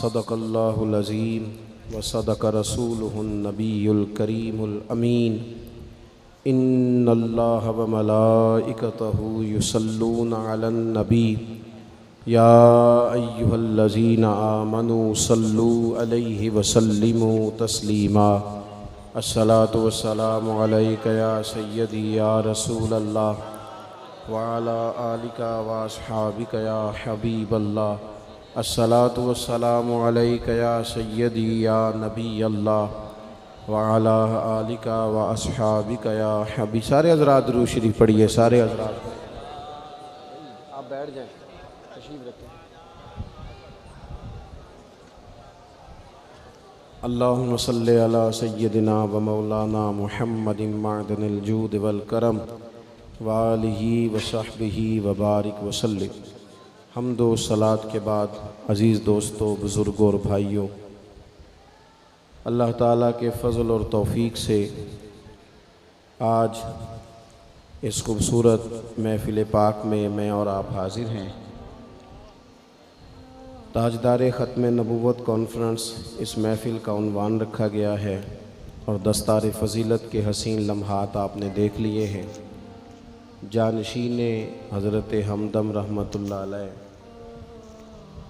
सदक़ल्लाहुल अज़ीम व सदक़ रसूलुहुन नबियुल करीमुल अमीन। इन्नल्लाह व मलाइकतहु युसल्लूना अलन नबी या अय्युहल्लज़ीना आमनू सल्लू अलैहि व सल्लिमू तस्लीमा। अस्सलातु वस्सलामु अलैका या सय्यदी या रसूलल्लाह व अला आलिका व अस्हाबिका या हबीबल्लाह। अस्सलातु वस्सलामु अलैका या सय्यदी या नबी अल्लाह व अला आलिका व अस्हाबिका या हबी। सारे हज़रात दुरूद शरीफ पढ़िए। सारे हज़रात आप बैठ जाएं, तशरीफ़ रखें। अल्लाहुम्मा सल्लि अला सय्यदिना व मौलाना मुहम्मदिन मअदनिल जूद वल करम व आलिहि व सहबिहि व बारिक व सल्लिम। हम्दो सलात के बाद अज़ीज़ दोस्तों, बुज़ुर्गों और भाइयों, अल्लाह ताला के फ़ज़ल और तौफ़ीक़ से आज इस खूबसूरत महफ़िल पाक में मैं और आप हाज़िर हैं। ताजदार ख़त्म नबूवत कॉन्फ्रेंस इस महफ़िल का उन्वान रखा गया है और दस्तार फ़जीलत के हसीन लम्हात आपने देख लिए हैं। जानशीन हज़रत हमदम रहमतुल्लाह अलैह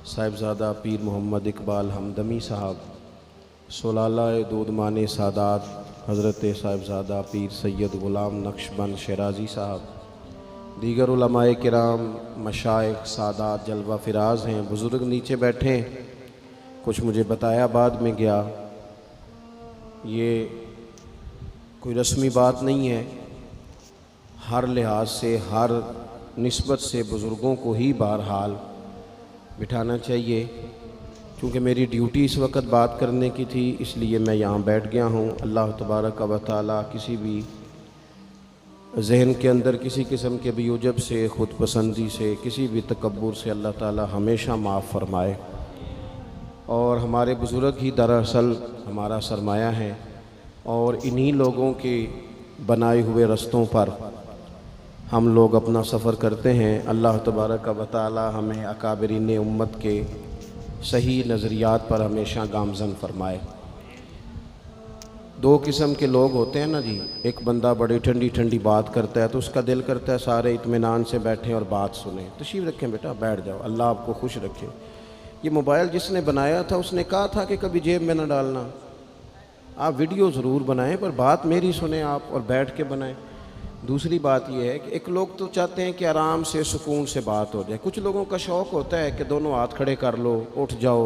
साहिबज़ादा पीर मोहम्मद इकबाल हमदमी साहब, सोलाला दूधमाने सादात हज़रत साहिबज़ादा पीर सैयद ग़ुलाम नक्शबंद शराजी साहब, दीगर उलमाए किराम, मशाइख, सादात जलवा फिराज हैं। बुज़ुर्ग नीचे बैठे हैं, कुछ मुझे बताया बाद में गया। ये कोई रस्मी बात नहीं है, हर लिहाज से, हर निस्बत से बुज़ुर्गों को ही बहरहाल बिठाना चाहिए। क्योंकि मेरी ड्यूटी इस वक्त बात करने की थी, इसलिए मैं यहाँ बैठ गया हूँ। अल्लाह तबारक व तआला किसी भी जहन के अंदर किसी किस्म के भी उजब से, ख़ुद पसंदी से, किसी भी तकब्बुर से अल्लाह ताला हमेशा माफ़ फरमाए। और हमारे बुज़ुर्ग ही दरअसल हमारा सरमाया है और इन्हीं लोगों के बनाए हुए रस्तों पर हम लोग अपना सफ़र करते हैं। अल्लाह तबारक व तआला हमें अकाबरीन उम्मत के सही नज़रियात पर हमेशा गामज़न फरमाए। दो किस्म के लोग होते हैं ना जी, एक बंदा बड़ी ठंडी ठंडी बात करता है तो उसका दिल करता है सारे इत्मीनान से बैठें और बात सुने। तशरीफ़ रखें बेटा, बैठ जाओ, अल्लाह आपको खुश रखे। ये मोबाइल जिसने बनाया था उसने कहा था कि कभी जेब में न डालना, आप वीडियो ज़रूर बनाएं पर बात मेरी सुने आप और बैठ के बनाएं। दूसरी बात यह है कि एक लोग तो चाहते हैं कि आराम से सुकून से बात हो जाए, कुछ लोगों का शौक़ होता है कि दोनों हाथ खड़े कर लो, उठ जाओ,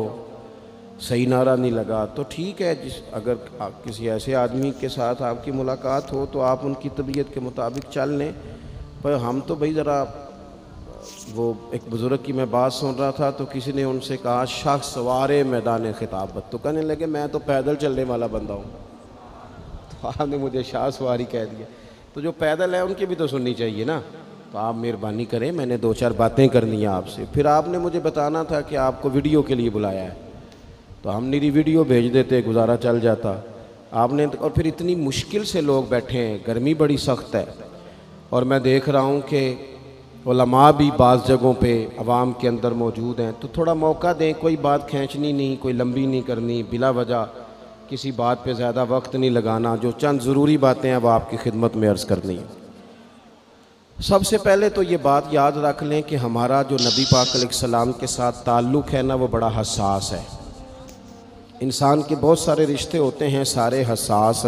सही नारा नहीं लगा तो ठीक है। अगर किसी ऐसे आदमी के साथ आपकी मुलाकात हो तो आप उनकी तबीयत के मुताबिक चल लें। पर हम तो भाई ज़रा, वो एक बुज़ुर्ग की मैं बात सुन रहा था तो किसी ने उनसे कहा शख्स सवारे मैदान खिताबत, तो कहने लगे मैं तो पैदल चलने वाला बंदा हूँ। तो आपने मुझे शाह सवारी कह दिया। तो जो पैदल है उनकी भी तो सुननी चाहिए ना। तो आप मेहरबानी करें, मैंने दो चार बातें करनी है आपसे। फिर आपने मुझे बताना था कि आपको वीडियो के लिए बुलाया है, तो हम मेरी वीडियो भेज देते, गुजारा चल जाता। आपने और फिर इतनी मुश्किल से लोग बैठे हैं, गर्मी बड़ी सख्त है और मैं देख रहा हूँ कि उलमा भी बाज़ जगहों पे अवाम के अंदर मौजूद हैं। तो थोड़ा मौका दें, कोई बात खींचनी नहीं, कोई लंबी नहीं करनी, बिला वजह किसी बात पे ज़्यादा वक्त नहीं लगाना। जो चंद ज़रूरी बातें हैं वो आपकी खिदमत में अर्ज़ करनी है। सबसे पहले तो ये बात याद रख लें कि हमारा जो नबी पाक अलैहिस्सलाम के साथ ताल्लुक़ है ना, वो बड़ा हसास है। इंसान के बहुत सारे रिश्ते होते हैं, सारे हसास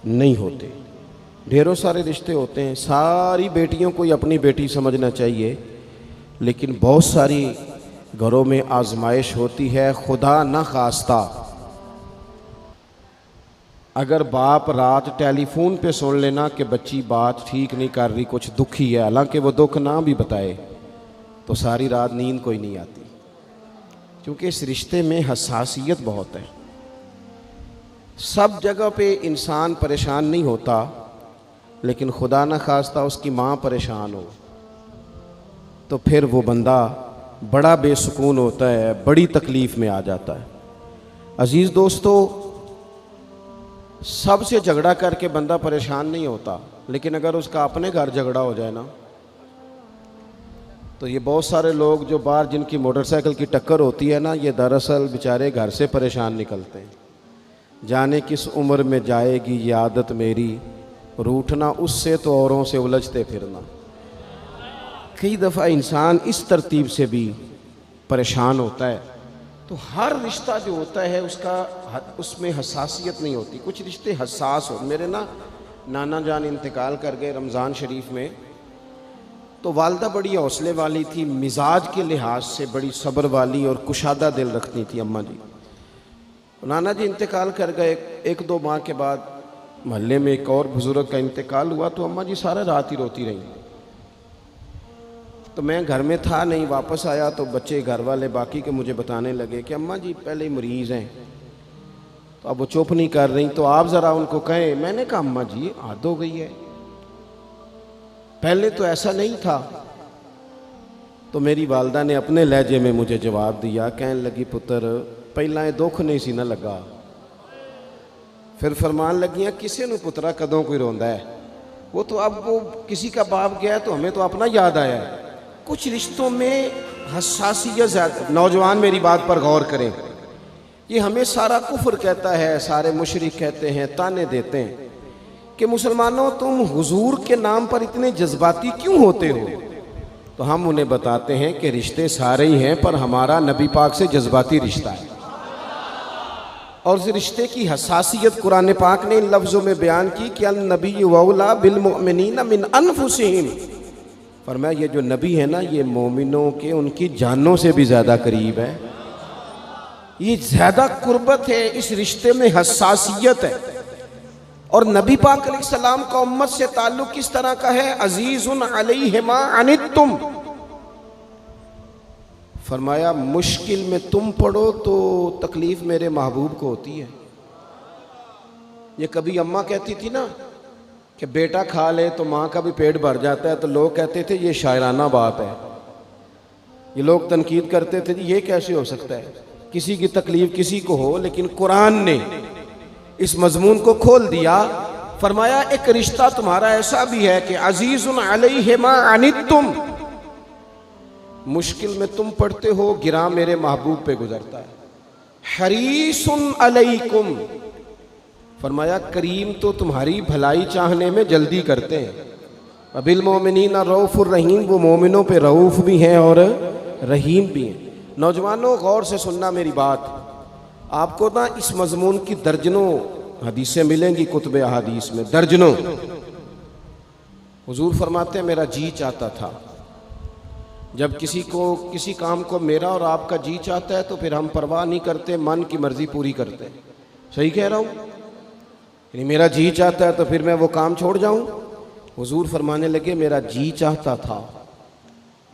नहीं होते। ढेरों सारे रिश्ते होते हैं, सारी बेटियों को अपनी बेटी समझना चाहिए, लेकिन बहुत सारी घरों में आजमाइश होती है। खुदा न खास्ता अगर बाप रात टेलीफोन पे सुन लेना कि बच्ची बात ठीक नहीं कर रही, कुछ दुखी है, हालांकि वो दुख ना भी बताए, तो सारी रात नींद कोई नहीं आती। क्योंकि इस रिश्ते में हसासियत बहुत है। सब जगह पे इंसान परेशान नहीं होता, लेकिन खुदा न खास्ता उसकी माँ परेशान हो तो फिर वो बंदा बड़ा बेसुकून होता है, बड़ी तकलीफ़ में आ जाता है। अज़ीज़ दोस्तों, सबसे झगड़ा करके बंदा परेशान नहीं होता, लेकिन अगर उसका अपने घर झगड़ा हो जाए ना तो ये बहुत सारे लोग जो बाहर जिनकी मोटरसाइकिल की टक्कर होती है ना, ये दरअसल बेचारे घर से परेशान निकलते हैं। जाने किस उम्र में जाएगी ये आदत मेरी, रूठना उससे तो औरों से उलझते फिरना। कई दफ़ा इंसान इस तरतीब से भी परेशान होता है। तो हर रिश्ता जो होता है उसमें हसासियत नहीं होती, कुछ रिश्ते हसास हो। मेरे ना नाना जान इंतकाल कर गए रमज़ान शरीफ में, तो वालदा बड़ी हौसले वाली थी, मिजाज के लिहाज से बड़ी सब्र वाली और कुशादा दिल रखती थी अम्मा जी। नाना जी इंतकाल कर गए, एक दो माह के बाद मोहल्ले में एक और बुज़ुर्ग का इंतकाल हुआ, तो अम्मा जी सारा रात ही रोती रही। तो मैं घर में था नहीं, वापस आया तो बच्चे घर वाले बाकी के मुझे बताने लगे कि अम्मा जी पहले ही मरीज़ हैं। तो अब वो चुप नहीं कर रही, तो आप ज़रा उनको कहें। मैंने कहा अम्मा जी आद हो गई है, पहले तो ऐसा नहीं था। तो मेरी वालदा ने अपने लहजे में मुझे जवाब दिया, कहने लगी पुत्र पहला ये दुख नहीं सी ना लगा। फिर फरमान लगियाँ किसी ने पुत्रा कदों कोई रोंदा है, वो तो अब वो किसी का बाप गया तो हमें तो अपना याद आया है। कुछ रिश्तों में हसासियत ज़्यादा। नौजवान मेरी बात पर गौर करें, ये हमें सारा कुफ्र कहता है, सारे मुशरिक कहते हैं, ताने देते हैं कि मुसलमानों तुम हुजूर के नाम पर इतने जज्बाती क्यों होते हो। तो हम उन्हें बताते हैं कि रिश्ते सारे ही हैं, पर हमारा नबी पाक से जज्बाती रिश्ता है। और इस रिश्ते की हसासियत कुरान पाक ने इन लफ्ज़ों में बयान की कि अन नबी वौला बिल मुमिनीना मिन अनफुसिहिम। फरमाया ये जो नबी है ना, ये मोमिनों के उनकी जानों से भी ज़्यादा करीब है। ये ज़्यादा कुर्बत है, इस रिश्ते में हसासियत है। और नबी पाक अलैहिस्सलाम का उम्मत से ताल्लुक़ किस तरह का है, अजीज़ुन अलैहि मा अनित्तुम। फरमाया मुश्किल में तुम पड़ो तो तकलीफ़ मेरे महबूब को होती है। ये कभी अम्मा कहती थी ना कि बेटा खा ले तो माँ का भी पेट भर जाता है, तो लोग कहते थे ये शायराना बात है। ये लोग तनकीद करते थे ये कैसे हो सकता है, किसी की तकलीफ़ किसी को हो। लेकिन कुरान ने इस मजमून को खोल दिया। फरमाया एक रिश्ता तुम्हारा ऐसा भी है कि अजीज़ुन अलैहि मा अनित्तुम, मुश्किल में तुम पढ़ते हो गिरा मेरे महबूब पे गुजरता है। हरीसुन अलैकुम, फरमाया करीम तो तुम्हारी भलाई चाहने में जल्दी करते हैं। अबिल मोमिनीना रऊफ़ुर रहीम, वो मोमिनों पे रऊफ़ भी हैं और रहीम भी हैं। नौजवानों गौर से सुनना मेरी बात, आपको ना इस मजमून की दर्जनों हदीसें मिलेंगी कुतुब अहादीस में, दर्जनों। हुजूर फरमाते हैं मेरा जी चाहता था। जब किसी काम को मेरा और आपका जी चाहता है तो फिर हम परवाह नहीं करते, मन की मर्जी पूरी करते। सही कह रहा हूँ? यानी मेरा जी चाहता है तो फिर मैं वो काम छोड़ जाऊँ? हुजूर फरमाने लगे मेरा जी चाहता था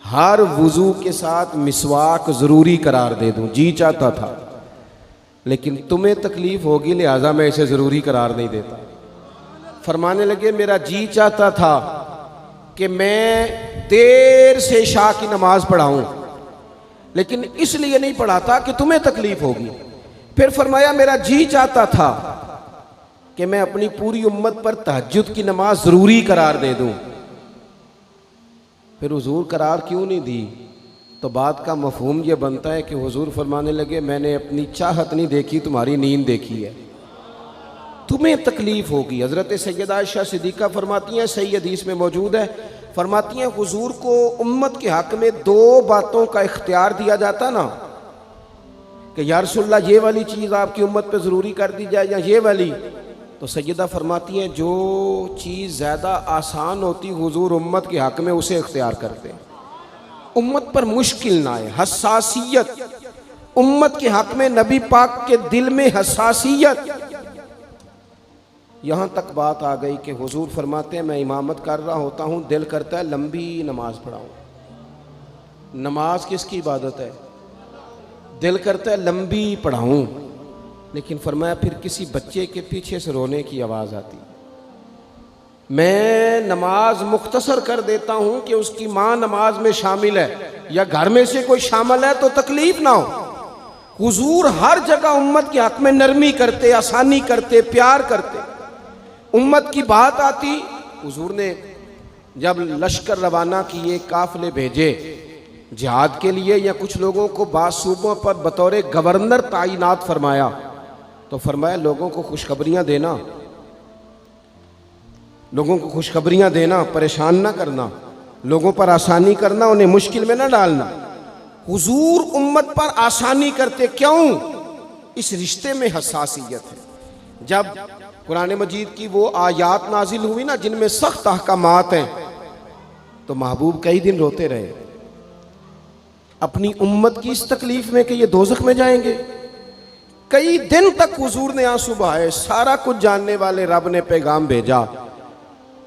हर वुज़ू के साथ मिसवाक ज़रूरी करार दे दूँ, जी चाहता था। लेकिन तुम्हें तकलीफ़ होगी लिहाजा मैं इसे ज़रूरी करार नहीं देता। फरमाने लगे मेरा जी चाहता था कि मैं देर से शाह की नमाज पढ़ाऊँ, लेकिन इसलिए नहीं पढ़ाता कि तुम्हें तकलीफ़ होगी। फिर फरमाया मेरा जी चाहता था कि मैं अपनी पूरी उम्मत पर तहज्जुद की नमाज ज़रूरी करार दे दूँ। फिर हुजूर करार क्यों नहीं दी? तो बात का मफहूम ये बनता है कि हुजूर फरमाने लगे मैंने अपनी चाहत नहीं देखी, तुम्हारी नींद देखी है। तुम्हें तकलीफ़ होगी। हज़रत सैयदा आयशा सिद्दीक़ा फरमाती हैं, सही हदीस में मौजूद है, फरमाती हैं हुजूर को उम्मत के हक़ में दो बातों का इख्तियार दिया जाता ना कि या रसूलल्लाह ये वाली चीज़ आपकी उम्मत पे ज़रूरी कर दी जाए या ये वाली, तो सैयदा फरमाती हैं जो चीज़ ज़्यादा आसान होती हुजूर उम्मत के हक़ में उसे इख्तियार करते हैं, उम्मत पर मुश्किल ना आए। हसासियत उम्मत के हक़ में, नबी पाक के दिल में हसासियत। यहाँ तक बात आ गई कि हुजूर फरमाते हैं मैं इमामत कर रहा होता हूँ, दिल करता है लंबी नमाज पढ़ाऊँ। नमाज किसकी इबादत है? दिल करता है लंबी पढ़ाऊँ, लेकिन फरमाया फिर किसी बच्चे के पीछे से रोने की आवाज़ आती, मैं नमाज मुख्तसर कर देता हूँ कि उसकी माँ नमाज में शामिल है या घर में से कोई शामिल है तो तकलीफ़ ना हो। हुजूर हर जगह उम्मत के हक़ में नरमी करते, आसानी करते, प्यार करते। उम्मत की बात आती, हुजूर ने जब लश्कर रवाना किए, काफ़िले भेजे, जिहाद के लिए या कुछ लोगों को बाद सूबों पर बतौर गवर्नर तैनात फरमाया, तो फरमाया लोगों को खुशखबरियाँ देना, लोगों को खुशखबरियाँ देना, परेशान ना करना, लोगों पर आसानी करना, उन्हें मुश्किल में ना डालना। हुजूर उम्मत पर आसानी करते, क्यों? इस रिश्ते में हसासियत है। जब कुरान मजीद की वो आयात नाजिल हुई ना जिनमें सख्त अहकामात हैं, तो महबूब कई दिन रोते रहे अपनी उम्मत की इस तकलीफ में कि ये दोज़ख में जाएंगे। कई दिन तक हुजूर ने आंसू बहाए। सारा कुछ जानने वाले रब ने पैगाम भेजा।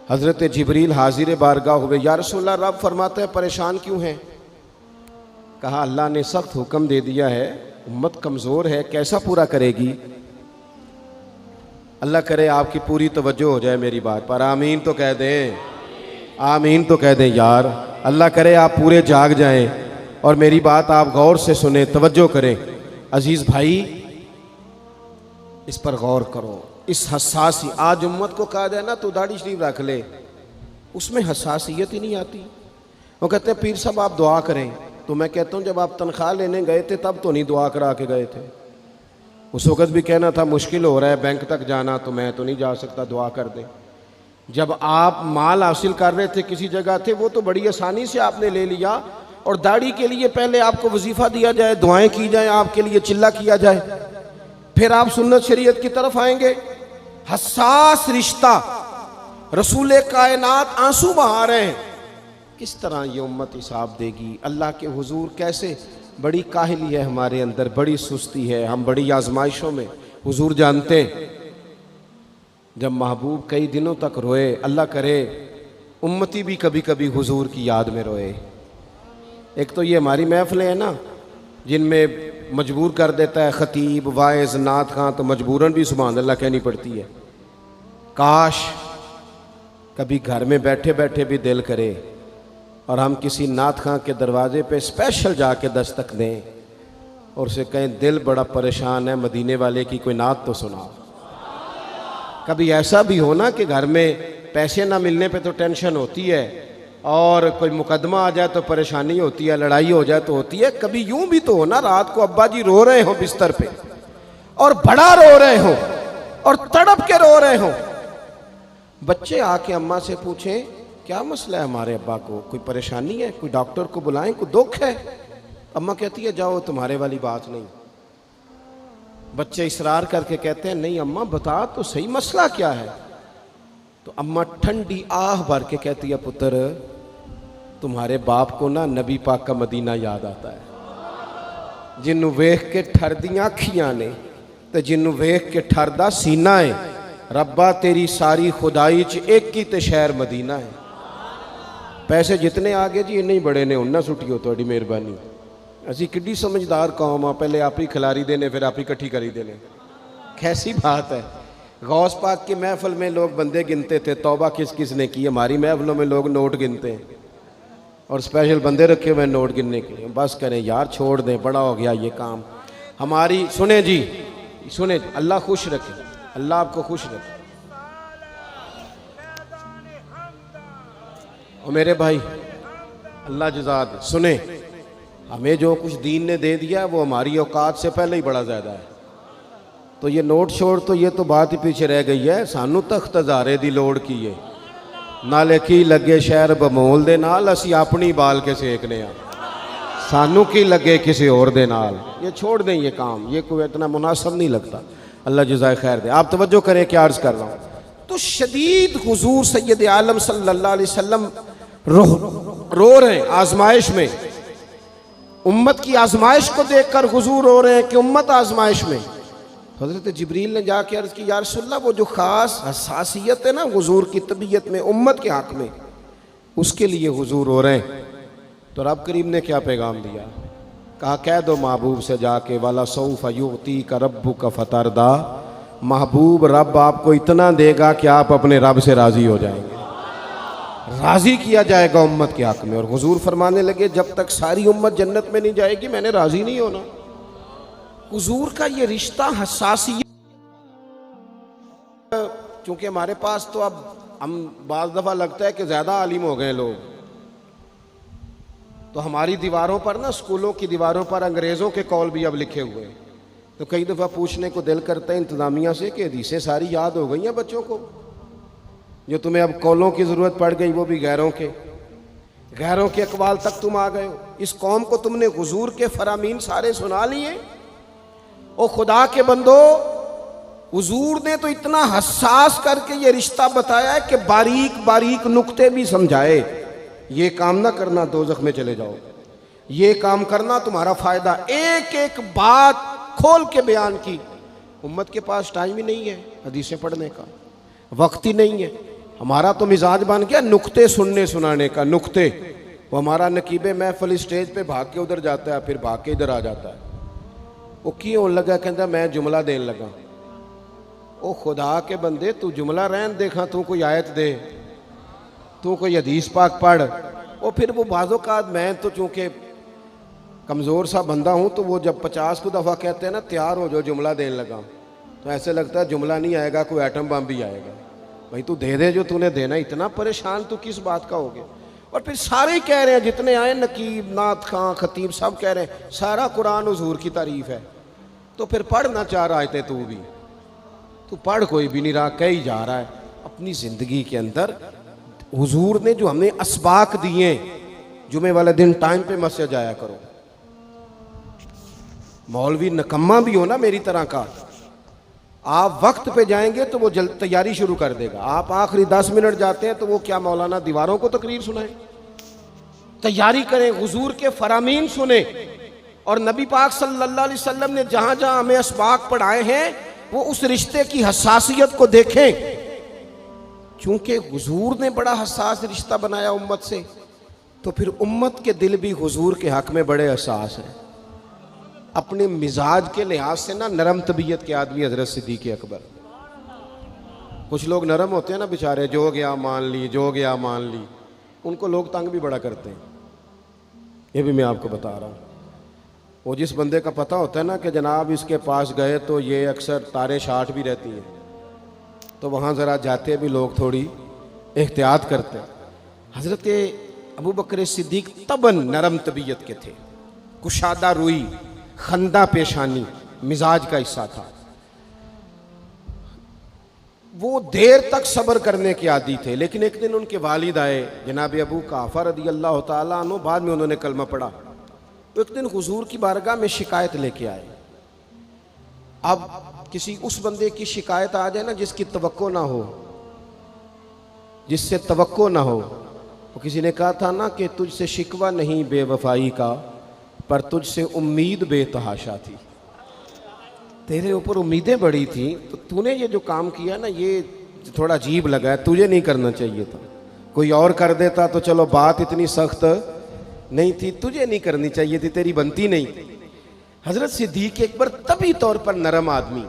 हजरत जिब्रील हाजिर बारगाह हुए, या रसूलल्लाह, रब फरमाते हैं परेशान क्यों हैं? कहा अल्लाह ने सख्त हुक्म दे दिया है, उम्मत कमज़ोर है, कैसा पूरा करेगी? अल्लाह करे आपकी पूरी तवज्जो हो जाए मेरी बात पर, आमीन तो कह दें, आमीन तो कह दें यार। अल्लाह करे आप पूरे जाग जाएं और मेरी बात आप गौर से सुने, तवज्जो करें। अजीज़ भाई, इस पर गौर करो। इस हसासी, आज उम्मत को कहा जाए ना तो दाढ़ी शरीफ रख ले, उसमें हसासियत ही नहीं आती। वो कहते हैं पीर साहब आप दुआ करें, तो मैं कहता हूँ जब आप तनख्वाह लेने गए थे तब तो नहीं दुआ करा के गए थे। उस वक़्त भी कहना था मुश्किल हो रहा है बैंक तक जाना, तो मैं तो नहीं जा सकता, दुआ कर दें। जब आप माल हासिल कर रहे थे किसी जगह थे, वो तो बड़ी आसानी से आपने ले लिया, और दाढ़ी के लिए पहले आपको वजीफ़ा दिया जाए, दुआएं की जाए, आपके लिए चिल्ला किया जाए, फिर आप सुन्नत शरीयत की तरफ आएंगे। हसास रिश्ता, रसूल कायनात आंसू बहा रहे हैं। किस तरह ये उम्मत हिसाब देगी अल्लाह के हुजूर? कैसे? बड़ी काहली है हमारे अंदर, बड़ी सुस्ती है, हम बड़ी आजमाइशों में। हुजूर जानते हैं जब महबूब कई दिनों तक रोए, अल्लाह करे उम्मती भी कभी कभी हुजूर की याद में रोए। एक तो ये हमारी महफिलें हैं ना जिनमें मजबूर कर देता है ख़तीब, वाइज़, नात खां, तो मजबूरन भी सुभान अल्लाह कहनी पड़ती है। काश कभी घर में बैठे बैठे भी दिल करे और हम किसी नात खां के दरवाजे पे स्पेशल जाके दस्तक दें और उसे कहें दिल बड़ा परेशान है, मदीने वाले की कोई नात तो सुनाओ। कभी ऐसा भी हो ना कि घर में पैसे ना मिलने पे तो टेंशन होती है, और कोई मुकदमा आ जाए तो परेशानी होती है, लड़ाई हो जाए तो होती है। कभी यूं भी तो हो ना रात को अब्बा जी रो रहे हो बिस्तर पे, और बड़ा रो रहे हो और तड़प के रो रहे हो, बच्चे आके अम्मा से पूछें क्या मसला है हमारे अब्बा को, कोई परेशानी है, कोई डॉक्टर को बुलाएं, कोई दुख है? अम्मा कहती है जाओ तुम्हारे वाली बात नहीं। बच्चे इसरार करके कहते हैं नहीं अम्मा बता तो सही मसला क्या है। तो अम्मा ठंडी आह भर के कहती है पुत्र तुम्हारे बाप को ना नबी पाक का मदीना याद आता है, जिन्नू वेख के ठरदियां अखियां ने ते जिन्नू वेख के ठरदा सीना है। रब्बा तेरी सारी खुदाई च एक ही ते शहर मदीना है। पैसे जितने आगे जी इन्ने ही बड़े ने, उन्ना सुटियो थोड़ी मेहरबानी। असी किड्डी समझदार कौम आ, पहले आप ही खिलारी देने फिर आप ही इकट्ठी करी देने। कैसी बात है। गौस पाक की महफिल में लोग बंदे गिनते थे, तौबा किस किस ने की। हमारी महफिलों में लोग नोट गिनते हैं और स्पेशल बंदे रखे हुए नोट गिनने के लिए। बस करें यार, छोड़ दें, बड़ा हो गया ये काम हमारी। सुने जी, सुने, अल्लाह खुश रखे, अल्लाह आपको खुश रखे। और मेरे भाई अल्लाह जज़ा दे। सुने, हमें जो कुछ दीन ने दे दिया है वो हमारी औकात से पहले ही बड़ा ज़्यादा है। तो ये नोट छोड़ तो ये तो बात ही पीछे रह गई है। सानू तख्त हज़ारे दी लोड़ की है, नाले की लगे शहर बमोल दे नाल, असी अपनी बाल के सेकने आ, सानू की लगे किसी और दे नाल। ये छोड़ दें ये काम, ये कोई इतना मुनासिब नहीं लगता। अल्लाह जज़ाए खैर दे। आप तवज्जो करें क्या अर्ज़ कर रहा हूँ। तो शदीद हुजूर सैयद आलम सल्लल्लाहु अलैहि वसल्लम रो रहे हैं आजमाइश में। उम्मत की आजमाइश को देखकर हुजूर रो रहे हैं कि उम्मत आजमाइश में। हज़रत जिब्रील ने जाके अर्ज़ की या रसूलल्लाह वो जो ख़ास हसासियत है ना हुजूर की तबीयत में उम्मत के हक़ में, उसके लिए हुजूर रो रहे हैं। तो रब करीम ने क्या पैगाम दिया? कहा कह दो महबूब से जाके वाला सौफ युती का रब्बु का फतरदा, महबूब रब आपको इतना देगा कि आप अपने रब से राज़ी हो जाएंगे। राज़ी किया जाएगा उम्मत के हक़ में। और हुजूर फरमाने लगे जब तक सारी उम्मत जन्नत में नहीं जाएगी मैंने राज़ी नहीं होना। हुजूर का ये रिश्ता हसासियत, क्योंकि हमारे पास तो अब हम बाज़ दफ़ा लगता है कि ज़्यादा आलिम हो गए लोग, तो हमारी दीवारों पर ना, स्कूलों की दीवारों पर अंग्रेज़ों के कौल भी अब लिखे हुए हैं। तो कई दफ़ा पूछने को दिल करता है इंतज़ामिया से कि हदीसें सारी याद हो गई हैं बच्चों को, जो तुम्हें अब कौलों की ज़रूरत पड़ गई, वो भी गैरों के अकवाल तक तुम आ गए हो। इस कौम को तुमने हुजूर के फरामीन सारे सुना लिए। ओ खुदा के बंदो, हुजूर ने तो इतना हसास करके ये रिश्ता बताया है कि बारीक बारीक नुक्ते भी समझाए। ये काम ना करना दोज़ख में चले जाओ, ये काम करना तुम्हारा फ़ायदा। एक एक बात खोल के बयान की। उम्मत के पास टाइम ही नहीं है हदीसें पढ़ने का, वक्त ही नहीं है। हमारा तो मिजाज बन गया नुक्ते सुनने सुनाने का। नुक्ते, वो हमारा नकीबे महफिल स्टेज पे भाग के उधर जाता है, फिर भाग के इधर आ जाता है। वो क्यों होने लगा, कहता मैं जुमला देन लगा। ओ खुदा के बंदे, तू जुमला रहन देखा, तू कोई आयत दे, तू कोई हदीस पाक पढ़। और फिर वो बाज़ों का, मैं तो चूँकि कमज़ोर सा बंदा हूँ, तो वो जब 50 को दफ़ा कहते हैं ना तैयार हो जाओ जुमला देने लगा, तो ऐसे लगता है जुमला नहीं आएगा, कोई एटम बम भी आएगा। भाई तू दे दे जो तूने देना, इतना परेशान तू किस बात का हो गया। और फिर सारे ही कह रहे हैं, जितने आए नकीब, नात खां, खतीब, सब कह रहे हैं सारा कुरान हुजूर की तारीफ़ है। तो फिर पढ़ना चाह रहा है तू भी, तू पढ़ कोई भी नहीं रहा, कह ही जा रहा है। अपनी ज़िंदगी के अंदर हुजूर ने जो हमें असबाक दिए, जुमे वाले दिन टाइम पे मस्जिद जाया करो। मौलवी नकम्मा भी हो ना मेरी तरह का, आप वक्त पे जाएंगे तो वो जल्द तैयारी शुरू कर देगा। आप आखिरी 10 मिनट जाते हैं तो वो क्या मौलाना दीवारों को तकरीर सुनाए? तैयारी करें, हुजूर के फरामीन सुने। और नबी पाक सल्लल्लाहु अलैहि वसल्लम ने जहां जहां हमें असबाक पढ़ाए हैं, वो उस रिश्ते की हसासियत को देखें। चूंकि हुजूर ने बड़ा हसास रिश्ता बनाया उम्मत से, तो फिर उम्मत के दिल भी हुजूर के हक में बड़े हसास हैं। अपने मिजाज के लिहाज से ना नरम तबीयत के आदमी हजरत सिद्दीक़ अकबर। कुछ लोग नरम होते हैं ना बेचारे, जो गया मान ली, जो गया मान ली, उनको लोग तंग भी बड़ा करते हैं। ये भी मैं आपको बता रहा हूँ। वो जिस बंदे का पता होता है ना कि जनाब इसके पास गए तो ये अक्सर तारे शाट भी रहती हैं, तो वहाँ ज़रा जाते भी लोग थोड़ी एहतियात करते हैं। हज़रत अबू बकर सिद्दीक़ तबन नरम तबीयत के थे, कुशादा रुई, खंदा पेशानी मिजाज का हिस्सा था। वो देर तक सब्र करने के आदी थे। लेकिन एक दिन उनके वालिद आए, जनाब अबू काफ़ा रदी अल्लाह ताला अन्हु, बाद में उन्होंने कलमा पढ़ा। तो एक दिन हुजूर की बारगाह में शिकायत लेके आए। अब किसी उस बंदे की शिकायत आ जाए ना जिसकी तवक्को ना हो, जिससे तवक्को ना हो। वो किसी ने कहा था ना कि तुझसे शिकवा नहीं बेवफाई का, पर तुझसे उम्मीद बेतहाशा थी। तेरे ऊपर उम्मीदें बड़ी थी, तो तूने ये जो काम किया ना, ये थोड़ा अजीब लगा है, तुझे नहीं करना चाहिए था। कोई और कर देता तो चलो बात इतनी सख्त नहीं थी, तुझे नहीं करनी चाहिए थी, तेरी बनती नहीं। हज़रत सिद्दीक़ अकबर तभी तौर पर नरम आदमी,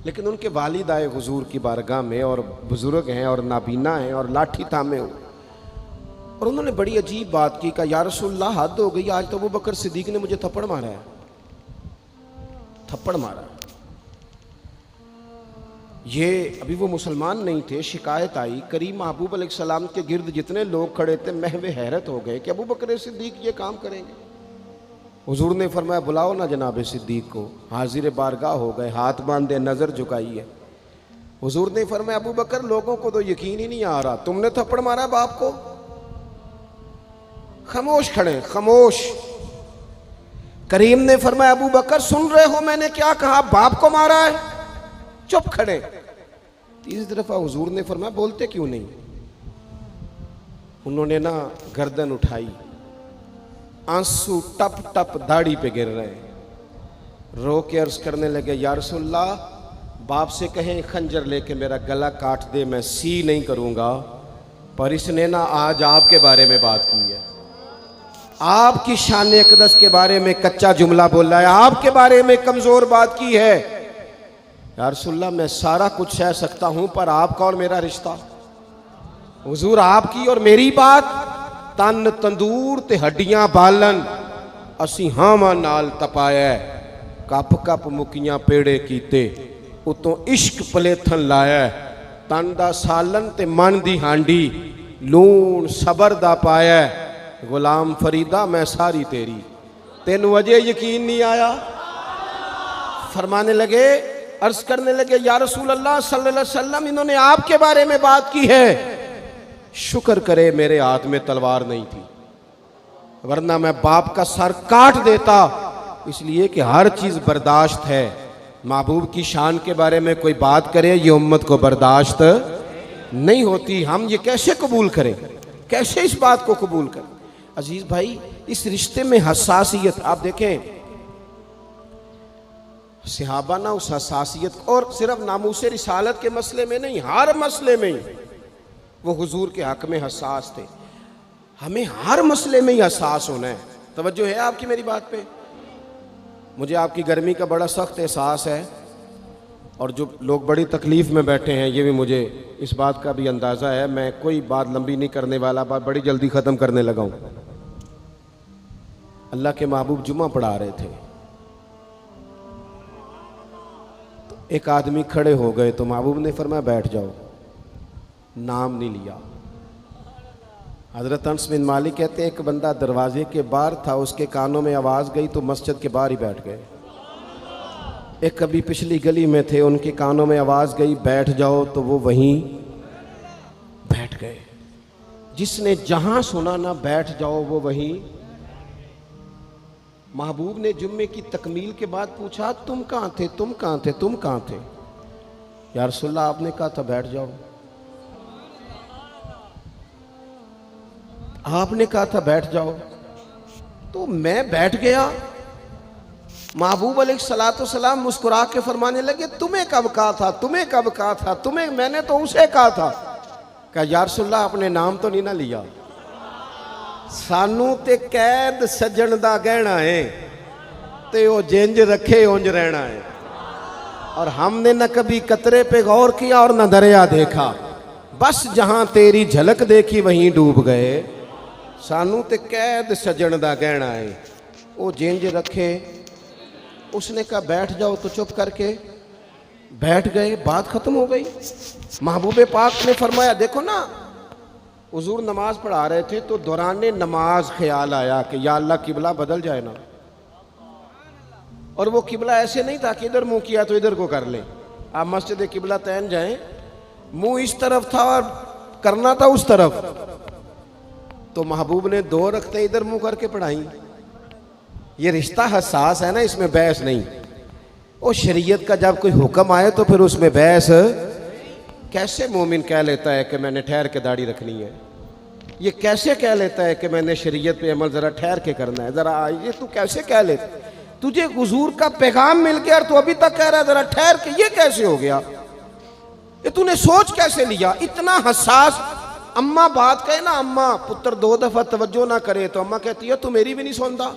लेकिन उनके वालिद आए हुजूर की बारगाह में, और बुजुर्ग हैं और नाबीना हैं और लाठी थामे हो, और उन्होंने बड़ी अजीब बात की। कहा या रसूलल्लाह हद हो गई, आज तो अबू बकर सिद्दीक़ ने मुझे थप्पड़ मारा है, थप्पड़ मारा। ये अभी वो मुसलमान नहीं थे, शिकायत आई। करीम महबूब अलैहिस्सलाम के गिर्द जितने लोग खड़े थे महवे हैरत हो गए कि अबू बकर सिद्दीक़ ये काम करेंगे। हुजूर ने फरमाया बुलाओ ना जनाब सिद्दीक़ को। हाजिर बारगाह हो गए, हाथ बांधे, नज़र झुकाई है। हुजूर ने फरमाया अबू बकर लोगों को तो यकीन ही नहीं आ रहा, तुमने थप्पड़ मारा बाप को? खामोश खड़े, खामोश। करीम ने फरमाया अबू बकर सुन रहे हो मैंने क्या कहा, बाप को मारा है? चुप खड़े। तीसरी दफा हुजूर ने फरमाया बोलते क्यों नहीं? उन्होंने ना गर्दन उठाई, आंसू टप टप दाढ़ी पे गिर रहे हैं, रो के अर्ज करने लगे या रसूलल्लाह, बाप से कहें खंजर लेके मेरा गला काट दे, मैं सी नहीं करूंगा, पर इसने ना आज आपके बारे में बात की है, आपकी शान अक़दस के बारे में कच्चा जुमला बोला है, आपके बारे में कमजोर बात की है। या रसूलल्लाह मैं सारा कुछ सह सकता हूं, पर आपका और मेरा रिश्ता, हुजूर आपकी और मेरी बात, तन तंदूर ते हड्डियां बालन, असी हावां नाल तपाया, कप कप मुकियां पेड़े कीते, उतों इश्क पलेथन लाया, तन दा सालन ते मन दी हांडी, लूण सबर दा पाया, गुलाम फरीदा मैं सारी तेरी, तेन वजह यकीन नहीं आया। फरमाने लगे, अर्ज करने लगे, या रसूल अल्लाह सल्लल्लाहु अलैहि वसल्लम इन्होंने आपके बारे में बात की है, शुक्र करे मेरे हाथ में तलवार नहीं थी, वरना मैं बाप का सर काट देता। इसलिए कि हर चीज बर्दाश्त है। महबूब की शान के बारे में कोई बात करे, ये उम्मत को बर्दाश्त नहीं होती। हम ये कैसे कबूल करें, कैसे इस बात को कबूल करें? अजीज भाई, इस रिश्ते में हसासियत आप देखें, सहाबा ना उस हसासियत, और सिर्फ नामूस रिसालत के मसले में नहीं, हर मसले में वो हुजूर के हक में हसास थे। हमें हर मसले में ही हसास होना है। तवज्जो है आपकी मेरी बात पे? मुझे आपकी गर्मी का बड़ा सख्त एहसास है, और जो लोग बड़ी तकलीफ़ में बैठे हैं ये भी मुझे इस बात का भी अंदाज़ा है। मैं कोई बात लंबी नहीं करने वाला, बात बड़ी जल्दी ख़त्म करने लगा हूँ। अल्लाह के महबूब जुमा पढ़ा रहे थे, तो एक आदमी खड़े हो गए, तो महबूब ने फरमाया बैठ जाओ, नाम नहीं लिया। हज़रत अनस बिन मालिक कहते हैं, एक बंदा दरवाजे के बाहर था, उसके कानों में आवाज़ गई तो मस्जिद के बाहर ही बैठ गए। एक कभी पिछली गली में थे, उनके कानों में आवाज़ गई बैठ जाओ, तो वो वहीं बैठ गए। जिसने जहां सुना ना बैठ जाओ, वो वहीं। महबूब ने जुम्मे की तकमील के बाद पूछा, तुम कहाँ थे, तुम कहाँ थे, तुम कहाँ थे? या रसूलल्लाह आपने कहा था बैठ जाओ, आपने कहा था बैठ जाओ, तो मैं बैठ गया। महबूब अलैहिस्सलाम मुस्कुरा के फरमाने लगे, तुम्हें कब कहा था, तुम्हें कब कहा था, तुम्हें? मैंने तो उसे कहा था। कहा या रसूलल्लाह आपने नाम तो नहीं ना लिया। सानू ते कैद सजन दा गहना है, ते वो जिंज रखे उंज रहना है। और हमने न कभी कतरे पे गौर किया और न दरिया देखा, बस जहां तेरी झलक देखी वहीं डूब गए। सानू ते कैद सजन दा गहना है, वो जिंज रखे। उसने कहा बैठ जाओ, तो चुप करके बैठ गए, बात खत्म हो गई। महबूब पाक ने फरमाया, देखो ना, हुजूर नमाज पढ़ा रहे थे तो दौरान नमाज ख्याल आया कि या अल्लाह किबला बदल जाए ना। और वो किबला ऐसे नहीं था कि इधर मुंह किया तो इधर को कर ले। आप मस्जिद किबला तैन जाएं, मुंह इस तरफ था और करना था उस तरफ, तो महबूब ने दो रखते इधर मुंह करके पढ़ाई। ये रिश्ता हसास है ना, इसमें बहस नहीं। और शरीयत का जब कोई हुक्म आए तो फिर उसमें बहस कैसे? मोमिन कह लेता है कि मैंने ठहर के दाढ़ी रखनी है, ये कैसे कह लेता है कि मैंने शरीयत पे अमल ज़रा ठहर के करना है? ज़रा ये तू कैसे कह लेता? तुझे हुजूर का पैगाम मिल गया और तू अभी तक कह रहा है ज़रा ठहर के, ये कैसे हो गया? ये तूने सोच कैसे लिया? इतना हसास। अम्मा बात कहे ना, अम्मा पुत्र 2 दफ़ा तवज्जो ना करे तो अम्मा कहती है तू मेरी भी नहीं सुनता।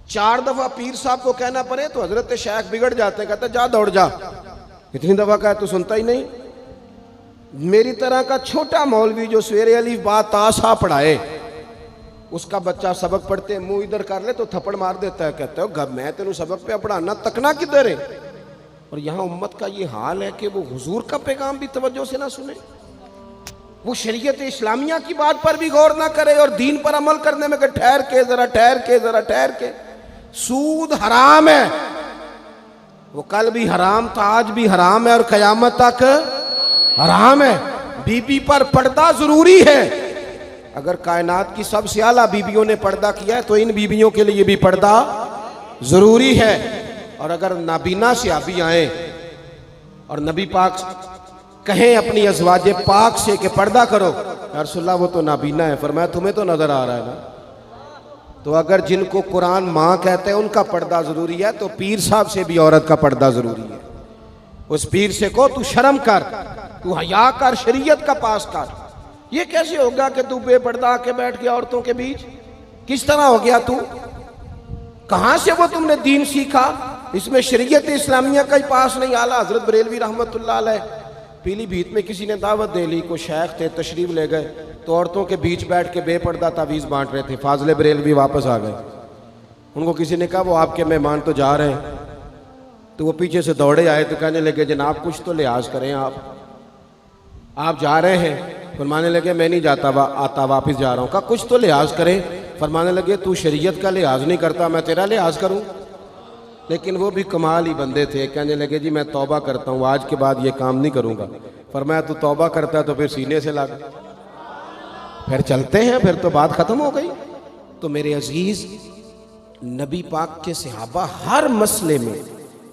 4 दफ़ा पीर साहब को कहना पड़े तो हजरत शेख बिगड़ जाते हैं, कहते जा दौड़ जा, इतनी दफ़ा कहा तो सुनता ही नहीं। मेरी तरह का छोटा मौलवी जो सवेरे अलीफ बा ता सा पढ़ाए, उसका बच्चा सबक पढ़ते मुंह इधर कर ले तो थप्पड़ मार देता है, कहते हो घर मैं तेनू सबक पे पढ़ाना, तकना किधर है? और यहाँ उम्मत का ये हाल है कि वो हुजूर का पैगाम भी तवज्जो से ना सुने, वो शरीयत इस्लामिया की बात पर भी गौर ना करे, और दीन पर अमल करने में ठहर के जरा ठहर के जरा ठहर के। सूद हराम है, वो कल भी हराम था, आज भी हराम है और कयामत तक हराम है। बीबी पर पर्दा जरूरी है। अगर कायनात की सबसे आला बीबियों ने पर्दा किया है तो इन बीबियों के लिए भी पर्दा जरूरी है। और अगर नाबीना से अभी आए और नबी पाक कहें अपनी अज़वाजे पाक से कि पर्दा करो, या रसूलल्लाह वो तो नाबीना है, फरमाया तुम्हें तो नजर आ रहा है ना। तो अगर जिनको कुरान माँ कहते हैं उनका पर्दा जरूरी है, तो पीर साहब से भी औरत का पर्दा जरूरी है। उस पीर से को तू शर्म कर, तू हया कर, शरीयत का पास कर। ये कैसे होगा कि तू बेपर्दा आके बैठ गया औरतों के बीच? किस तरह हो गया तू? कहां से वो तुमने दीन सीखा? इसमें शरीयत इस्लामिया का ही पास नहीं। आला हजरत बरेलवी रहमतुल्लाह अलैह पीलीभीत में किसी ने दावत दे ली, को शेख थे, तशरीफ ले गए तो औरतों के बीच बैठ के बेपर्दा तावीज़ बांट रहे थे। फाजले बरेलवी वापस आ गए, उनको किसी ने कहा वो आपके मेहमान तो जा रहे हैं, तो वो पीछे से दौड़े आए तो कहने लगे जनाब कुछ तो लिहाज करें आप। आप जा रहे हैं, फरमाने लगे मैं नहीं जाता आता वापस जा रहा हूँ। कहा कुछ तो लिहाज करें। फरमाने लगे तू शरीयत का लिहाज नहीं करता, मैं तेरा लिहाज करूँ। लेकिन वो भी कमाल ही बंदे थे, कहने लगे जी मैं तौबा करता हूँ, आज के बाद ये काम नहीं करूँगा। फरमाया तू तौबा करता है तो फिर सीने से लग, फिर चलते हैं, फिर तो बात ख़त्म हो गई। तो मेरे अजीज़, नबी पाक के सहाबा हर मसले में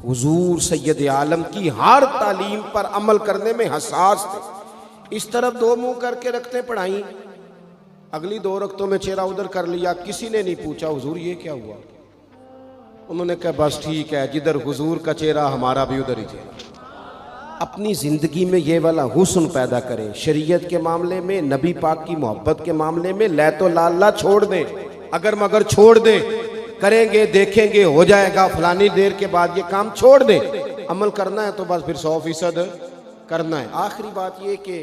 हुजूर सैयद आलम की हर तालीम पर अमल करने में हसास थे। इस तरफ दो मुंह करके रखते पढ़ाई, अगली 2 रकतों में चेहरा उधर कर लिया, किसी ने नहीं पूछा हुजूर ये क्या हुआ। उन्होंने कहा बस ठीक है, जिधर हुजूर का चेहरा हमारा भी उधर ही चेहरा। अपनी ज़िंदगी में ये वाला हुस्न पैदा करें, शरीयत के मामले में, नबी पाक की मोहब्बत के मामले में लै तो लाला छोड़ दें, अगर मगर छोड़ दें, करेंगे देखेंगे हो जाएगा, फलानी देर के बाद ये काम छोड़ दें। अमल करना है तो बस फिर 100% करना है। आखिरी बात ये कि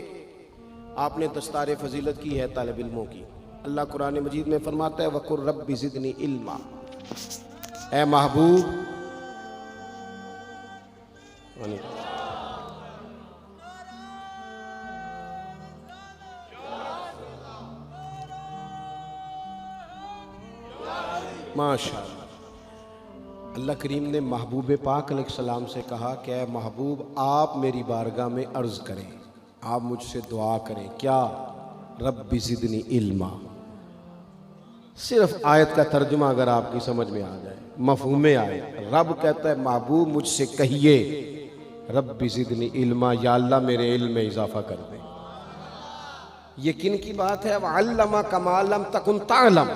आपने दस्तार फजीलत की है तालिब इल्मों की। अल्लाह कुरान मजीद में फरमाता है वकुर रब्बी ज़िदनी इल्मा, ऐ महबूब माशाअल्लाह। अल्लाह करीम ने महबूब पाक अलैहिस्सलाम से कहा कि ऐ महबूब आप मेरी बारगाह में अर्ज़ करें, आप मुझसे दुआ करें, क्या रब्बी ज़िदनी इल्मा। सिर्फ आयत का तर्जुमा अगर आपकी समझ में आ जाए, मफ़हूम आयत, रब कहता है महबूब मुझसे कहिए रब्बी ज़िदनी इल्मा, या अल्लाह मेरे इल्म में इजाफा कर दे। यकीन की बात है, वअल्लमा कमा लम तकुन तालम।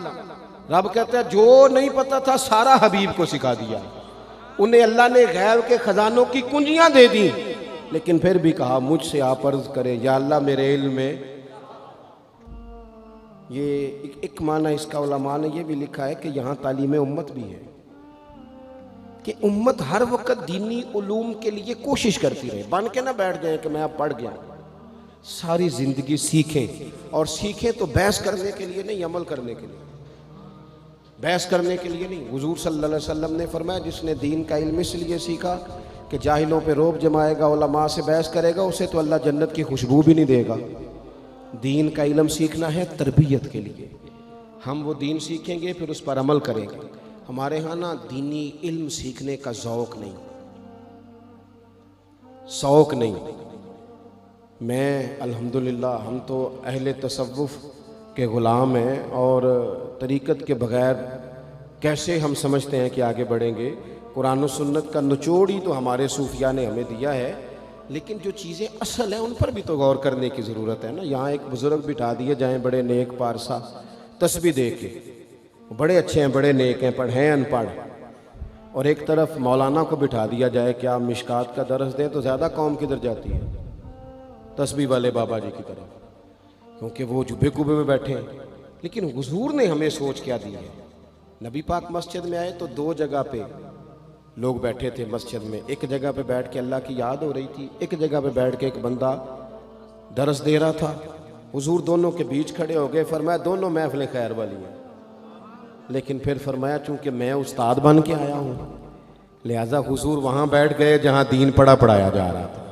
रब कहता है जो नहीं पता था सारा हबीब को सिखा दिया। उन्हें अल्लाह ने गैब के खजानों की कुंजियां दे दी, लेकिन फिर भी कहा मुझसे आप अर्ज करें या अल्लाह मेरे इल्म में। ये एक माना इसका उलमा ने ये भी लिखा है कि यहाँ तालीम उम्मत भी है कि उम्मत हर वक्त दीनी उलूम के लिए कोशिश करती रहे, बन के ना बैठ जाए कि मैं अब पढ़ गया। सारी ज़िंदगी सीखें, और सीखें तो बहस करने के लिए नहीं, अमल करने के लिए। बहस करने के लिए नहीं। हुजूर सल्लल्लाहु अलैहि वसल्लम ने फरमाया जिसने दीन का इल्म इसलिए सीखा कि जाहिलों पे रोब जमाएगा, उलमा से बहस करेगा, उसे तो अल्लाह जन्नत की खुशबू भी नहीं देगा। दीन का इल्म सीखना है तरबियत के लिए। हम वो दीन सीखेंगे फिर उस पर अमल करेंगे। हमारे यहाँ ना दीनी इल्म सीखने का ज़ौक़ नहीं, शौक़ नहीं। मैं अल्हम्दुलिल्लाह, हम तो अहले तसव्वुफ़ के ग़ुलाम हैं, और तरीक़त के बग़ैर कैसे हम समझते हैं कि आगे बढ़ेंगे। कुरान और सुन्नत का निचोड़ ही तो हमारे सूफिया ने हमें दिया है, लेकिन जो चीज़ें असल हैं उन पर भी तो गौर करने की ज़रूरत है ना। यहाँ एक बुज़ुर्ग बिठा दिए जाएँ, बड़े नेक पारसा, तस्बीह दे के, बड़े अच्छे हैं, बड़े नेक हैं, पर हैं अनपढ़। और एक तरफ मौलाना को बिठा दिया जाए कि आप मिशकात का दर्स दें, तो ज़्यादा कौम किधर जाती है? तस्बीह वाले बाबा जी की तरफ, क्योंकि वो जुबे कुबे में बैठे हैं। लेकिन हुजूर ने हमें सोच क्या दी है। नबी पाक मस्जिद में आए तो 2 जगह पे लोग बैठे थे मस्जिद में। एक जगह पे बैठ के अल्लाह की याद हो रही थी, एक जगह पे बैठ के एक बंदा दरस दे रहा था। हुजूर दोनों के बीच खड़े हो गए, फरमाया दोनों महफिल खैर वाली हैं। लेकिन फिर फरमाया चूँकि मैं उस्ताद बन के आया हूँ, लिहाजा हुजूर वहाँ बैठ गए जहाँ दीन पढ़ाया जा रहा था।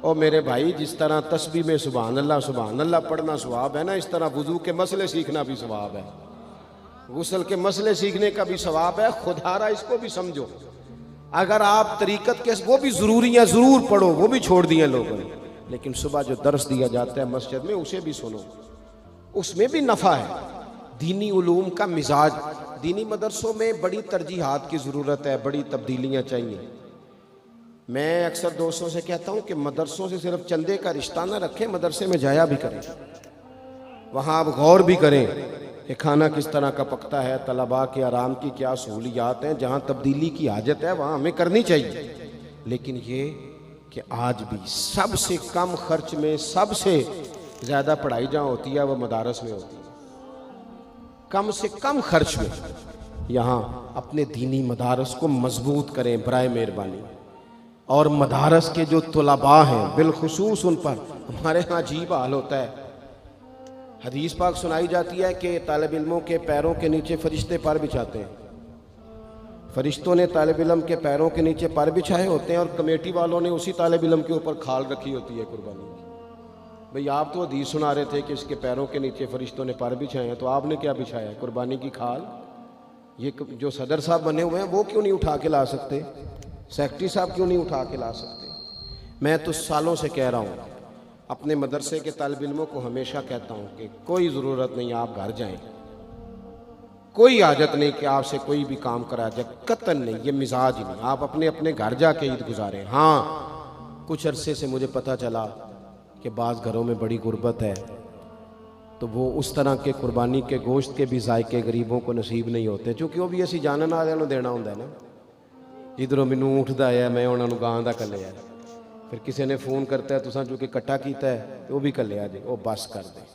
और मेरे भाई, जिस तरह तस्बीह में सुभान अल्लाह पढ़ना सवाब है ना, इस तरह वुज़ू के मसले सीखना भी सवाब है, गुस्ल के मसले सीखने का भी सवाब है। खुदारा इसको भी समझो। अगर आप तरीक़त के वो भी ज़रूरियाँ ज़रूर पढ़ो, वो भी छोड़ दिए लोगों ने, लेकिन सुबह जो दर्स दिया जाता है मस्जिद में उसे भी सुनो, उसमें भी नफ़ा है। दीनी उलूम का मिजाज, दीनी मदरसों में बड़ी तरजीहात की ज़रूरत है, बड़ी तब्दीलियाँ चाहिए। मैं अक्सर दोस्तों से कहता हूँ कि मदरसों से सिर्फ चंदे का रिश्ता ना रखें, मदरसे में जाया भी करें, वहाँ आप गौर भी करें कि खाना किस तरह का पकता है, तलबा के आराम की क्या सहूलियात हैं। जहाँ तब्दीली की हाजत है वहाँ हमें करनी चाहिए। लेकिन ये कि आज भी सबसे कम खर्च में सबसे ज़्यादा पढ़ाई जहाँ होती है वह मदारस में होती है। कम से कम खर्च में यहाँ अपने दीनी मदारस को मजबूत करें बराए मेहरबानी। और मदारस के जो तुलबा हैं बिलखुसूस उन पर हमारे यहाँ अजीब हाल होता है। हदीस पाक सुनाई जाती है कि तालिब इल्मों के पैरों के नीचे फरिश्ते पर बिछाते हैं। फरिश्तों ने तालिब इल्म के पैरों के नीचे पर बिछाए होते हैं, और कमेटी वालों ने उसी तालिब इल्म के ऊपर खाल रखी होती है कुर्बानी की। भाई आप तो हदीस सुना रहे थे कि इसके पैरों के नीचे फरिश्तों ने पर बिछाए हैं, तो आपने क्या बिछाया है? कुर्बानी की खाल। ये जो सदर साहब बने हुए हैं वो क्यों नहीं उठा के ला सकते? सेक्रेटरी साहब क्यों नहीं उठा के ला सकते? मैं तो सालों से कह रहा हूँ, अपने मदरसे के तालिब इल्मों को हमेशा कहता हूँ कि कोई ज़रूरत नहीं आप घर जाएं, कोई हाजत नहीं कि आपसे कोई भी काम करा जाए, कतन नहीं, ये मिजाज ही नहीं। आप अपने अपने घर जाके ईद गुजारें। हाँ, कुछ अरसे से मुझे पता चला कि बाज़ घरों में बड़ी गुर्बत है, तो वो उस तरह के कुर्बानी के गोश्त के भी जायके गरीबों को नसीब नहीं होते, क्योंकि वो भी असी जानने वालिਆਂ ਨੂੰ देना होंगे ना। इधरों मैनू ऊँट दा है, मैं उन्होंने गां दा कल्ले है, फिर किसी ने फ़ोन करता है तुसां चूँकि कट्ठा किया है तो वो भी कल्ले आ जाए, वो बस कर दे।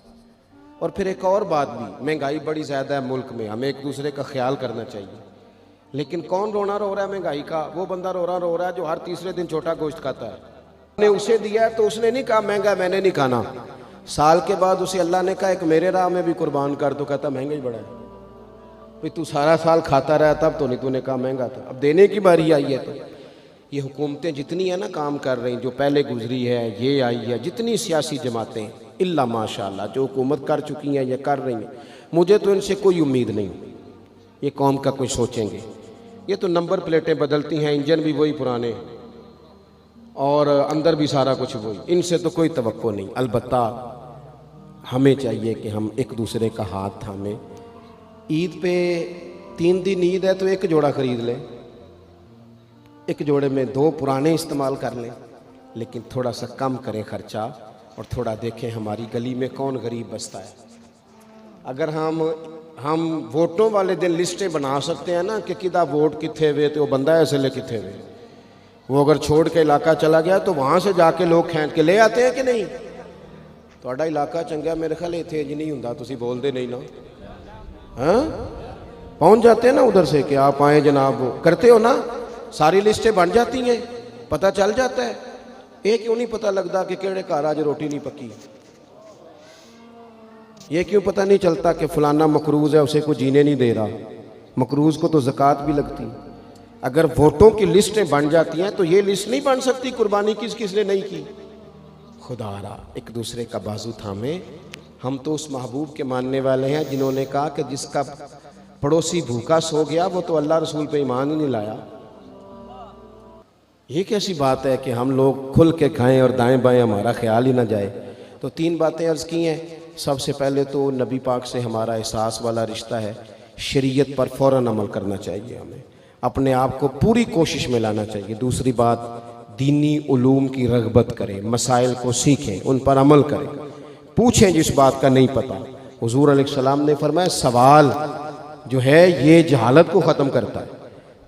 और फिर एक और बात भी, महंगाई बड़ी ज़्यादा है मुल्क में, हमें एक दूसरे का ख्याल करना चाहिए। लेकिन कौन रोना रो रहा है महंगाई का? वो बंदा रो रहा है जो हर तीसरे दिन छोटा गोश्त खाता है। ने उसे दिया है तो उसने नहीं कहा महंगा मैंने नहीं खाना। साल के बाद उसे अल्लाह ने कहा एक मेरे राह में भी कुर्बान कर, तो कहता महंगा ही बड़ा है। भाई तू सारा साल खाता रहा तब तो नहीं, तूने कहा महंगा था, अब देने की बारी आई है। तो ये हुकूमतें जितनी है ना काम कर रही, जो पहले गुजरी है, ये आई है, जितनी सियासी जमातें इल्ला माशाअल्लाह जो हुकूमत कर चुकी हैं या कर रही हैं, मुझे तो इनसे कोई उम्मीद नहीं ये कौम का कुछ सोचेंगे। ये तो नंबर प्लेटें बदलती हैं, इंजन भी वही पुराने और अंदर भी सारा कुछ वही, इनसे तो कोई तवक्को नहीं। अलबत्ता हमें चाहिए कि हम एक दूसरे का हाथ थामें। ईद पे 3 दिन ईद है तो एक जोड़ा ख़रीद लें, एक जोड़े में 2 पुराने इस्तेमाल कर लें, लेकिन थोड़ा सा कम करें ख़र्चा और थोड़ा देखें हमारी गली में कौन गरीब बसता है। अगर हम वोटों वाले दिन लिस्टें बना सकते हैं ना कि किदा वोट कितने वे, तो वो बंदा इसलिए कितने वे, वो अगर छोड़ के इलाका चला गया तो वहाँ से जाके लोग खींच के ले आते हैं कि नहीं? थोड़ा इलाका चंगा, मेरे ख्याल इतने इंज नहीं होंगे, तुम बोलते नहीं ना, हाँ पहुँच जाते हैं ना उधर से कि आप आए जनाब, वो करते हो ना, सारी लिस्टें बन जाती हैं, पता चल जाता है। ये क्यों नहीं पता लगता कि केड़े घर आज रोटी नहीं पकी? ये क्यों पता नहीं चलता कि फलाना मकरूज़ है उसे कोई जीने नहीं दे रहा? मकरूज़ को तो ज़कात भी लगती। अगर वोटों की लिस्टें बन जाती हैं तो ये लिस्ट नहीं बन सकती कुर्बानी किस किस ने नहीं की। खुदारा एक दूसरे का बाजू थामे। हम तो उस महबूब के मानने वाले हैं जिन्होंने कहा कि जिसका पड़ोसी भूखा सो गया वो तो अल्लाह रसूल पे ईमान ही नहीं लाया। ये कैसी बात है कि हम लोग खुल के खाएं और दाएं बाएं हमारा ख्याल ही ना जाए। तो 3 बातें अर्ज़ की हैं। सबसे पहले तो नबी पाक से हमारा एहसास वाला रिश्ता है, शरीयत पर फ़ौरन अमल करना चाहिए, हमें अपने आप को पूरी कोशिश में लाना चाहिए। दूसरी बात, दीनी उलूम की रग़बत करें, मसाइल को सीखें, उन पर अमल करें, पूछें जिस बात का नहीं पता। हुज़ूर अलैहिस्सलाम ने फरमाया सवाल जो है ये जहालत को ख़त्म करता है,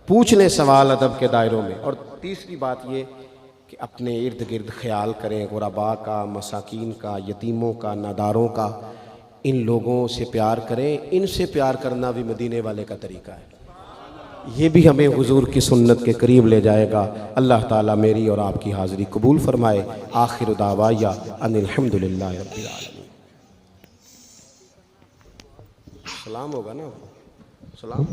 पूछ लें सवाल अदब के दायरों में। और तीसरी बात ये कि अपने इर्द गिर्द ख्याल करें, गुरबा का, मसाकीन का, यतीमों का, नादारों का, इन लोगों से प्यार करें। इनसे प्यार करना भी मदीने वाले का तरीका है। ये भी हमें हुजूर की सुन्नत के करीब ले जाएगा। अल्लाह ताला मेरी और आपकी हाज़िरी कबूल फरमाए। आखिर दावाया अनिल हम्दुलिल्लाहि रब्बिल आलमीन। सलाम होगा ना, सलाम।